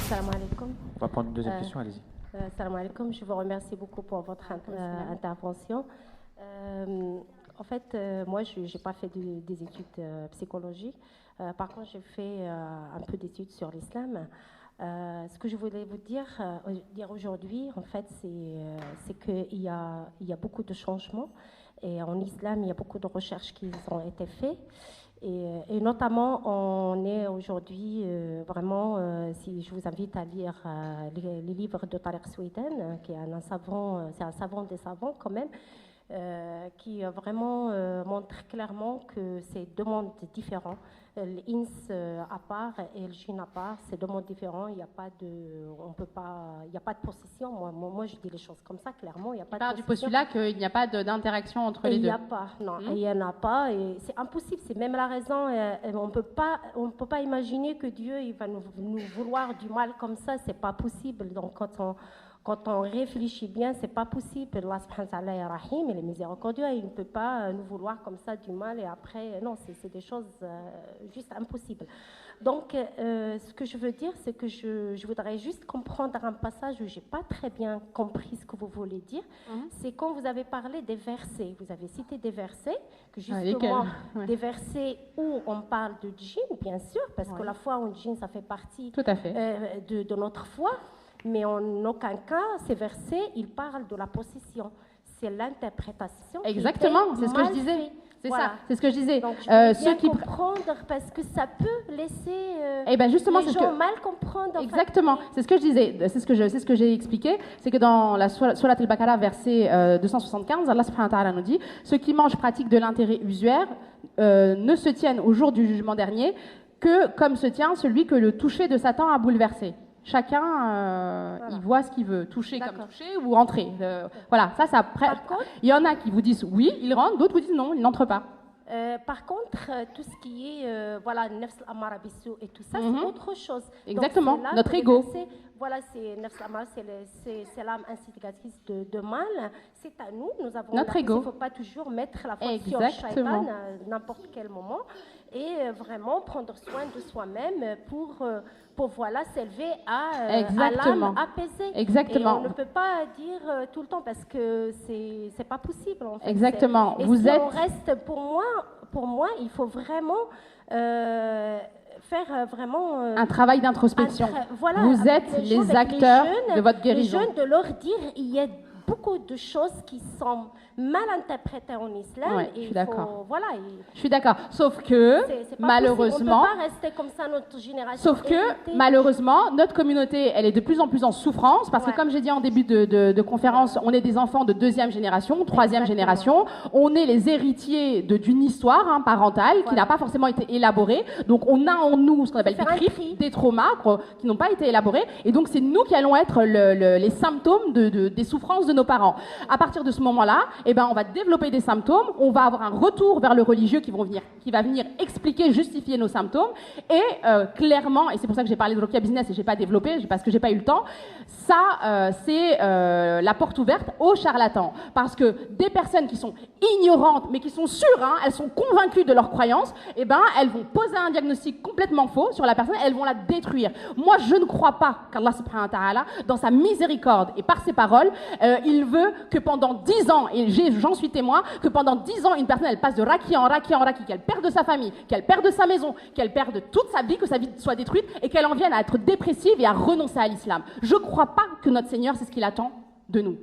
Salam alaikum. On va prendre une deuxième question, allez-y. Salam alaikum, je vous remercie beaucoup pour votre intervention. En fait, moi, je n'ai pas fait des études psychologiques. Par contre, j'ai fait un peu d'études sur l'islam. Ce que je voulais vous dire aujourd'hui, en fait, c'est qu'il y a beaucoup de changements. Et en islam, il y a beaucoup de recherches qui ont été faites. Et notamment, on est aujourd'hui vraiment, si je vous invite à lire les livres de Tariq Sweden, qui est un savant, c'est un savant des savants quand même, qui vraiment montre clairement que c'est deux mondes différents. L'ins à part et le jinn à part, c'est deux mondes différents. Il n'y a pas de, on peut pas, il n'y a pas de possession. Moi, je dis les choses comme ça clairement. Il y a pas de du postulat qu'il n'y a pas d'interaction entre les deux. Il n'y a pas, non, il n'y en a pas. Et c'est impossible. C'est même la raison. On peut pas imaginer que Dieu il va nous vouloir du mal comme ça. C'est pas possible. Donc quand on réfléchit bien, c'est pas possible. Allah subhanahu wa ta'ala est rahim, il est miséricordieux, il ne peut pas nous vouloir comme ça du mal et après, non, c'est des choses juste impossibles. Donc, ce que je veux dire, c'est que je voudrais juste comprendre un passage où j'ai pas très bien compris ce que vous voulez dire. C'est quand vous avez parlé des versets. Vous avez cité des versets, que justement, des versets où on parle de djinn, bien sûr, parce que la foi en djinn, ça fait partie Tout à fait. De notre foi. Mais en aucun cas, ces versets, ils parlent de la possession. C'est l'interprétation. Exactement, c'est ce que je disais. C'est ça, c'est ce que je disais. Donc, je veux bien comprendre parce que ça peut laisser justement, les gens mal comprendre. Exactement, c'est ce que je disais, c'est ce que j'ai expliqué, c'est que dans la Surat al-Baqarah, verset 275, Allah subhanahu wa ta'ala nous dit « Ceux qui mangent pratiquent de l'intérêt usuaire ne se tiennent au jour du jugement dernier que comme se tient celui que le toucher de Satan a bouleversé. » Chacun, il voit ce qu'il veut, toucher comme toucher ou entrer. Voilà, ça après. Il y en a qui vous disent oui, ils rentrent, d'autres vous disent non, ils n'entrent pas. Par contre, tout ce qui est nafs al-amara bis-sou et tout ça, c'est autre chose. Exactement, donc, notre ego. Voilà, c'est nafs al-amara, c'est l'âme instigatrice de mal. C'est à nous, nous avons notre ego. Il ne faut pas toujours mettre la faute sur le shaitan à n'importe quel moment et vraiment prendre soin de soi-même pour voilà, s'élever à l'âme apaisée. Exactement. Et on ne peut pas dire tout le temps parce que c'est pas possible. En fait. Exactement. Et si on reste, pour moi, il faut vraiment faire vraiment un travail d'introspection. Voilà, vous êtes les acteurs de votre guérison. Les jeunes, de leur dire, il y a beaucoup de choses qui sont mal interprétées en islam. Ouais, je suis d'accord. Voilà, je suis d'accord. Sauf que, malheureusement, on ne peut pas rester comme ça, notre génération. Sauf que, malheureusement, notre communauté, elle est de plus en plus en souffrance parce que, comme j'ai dit en début de conférence, on est des enfants de deuxième génération, troisième génération. On est les héritiers d'une histoire parentale qui n'a pas forcément été élaborée. Donc, on a en nous ce qu'on appelle des cryptes, des traumas qui n'ont pas été élaborés. Et donc, c'est nous qui allons être les symptômes des souffrances de nos parents. À partir de ce moment-là, on va développer des symptômes, on va avoir un retour vers le religieux qui va venir expliquer, justifier nos symptômes, et clairement, et c'est pour ça que j'ai parlé de Ruqya Business et j'ai pas développé, parce que j'ai pas eu le temps, ça c'est la porte ouverte aux charlatans. Parce que des personnes qui sont ignorantes, mais qui sont sûres, elles sont convaincues de leurs croyances, elles vont poser un diagnostic complètement faux sur la personne, elles vont la détruire. Moi, je ne crois pas qu'Allah subhanahu wa ta'ala, dans sa miséricorde et par ses paroles, il veut que pendant 10 ans, et j'en suis témoin, que pendant 10 ans, une personne, elle passe de raki en raki en raki, qu'elle perde de sa famille, qu'elle perde de sa maison, qu'elle perde toute sa vie, que sa vie soit détruite, et qu'elle en vienne à être dépressive et à renoncer à l'islam. Je ne crois pas que notre Seigneur, c'est ce qu'il attend de nous.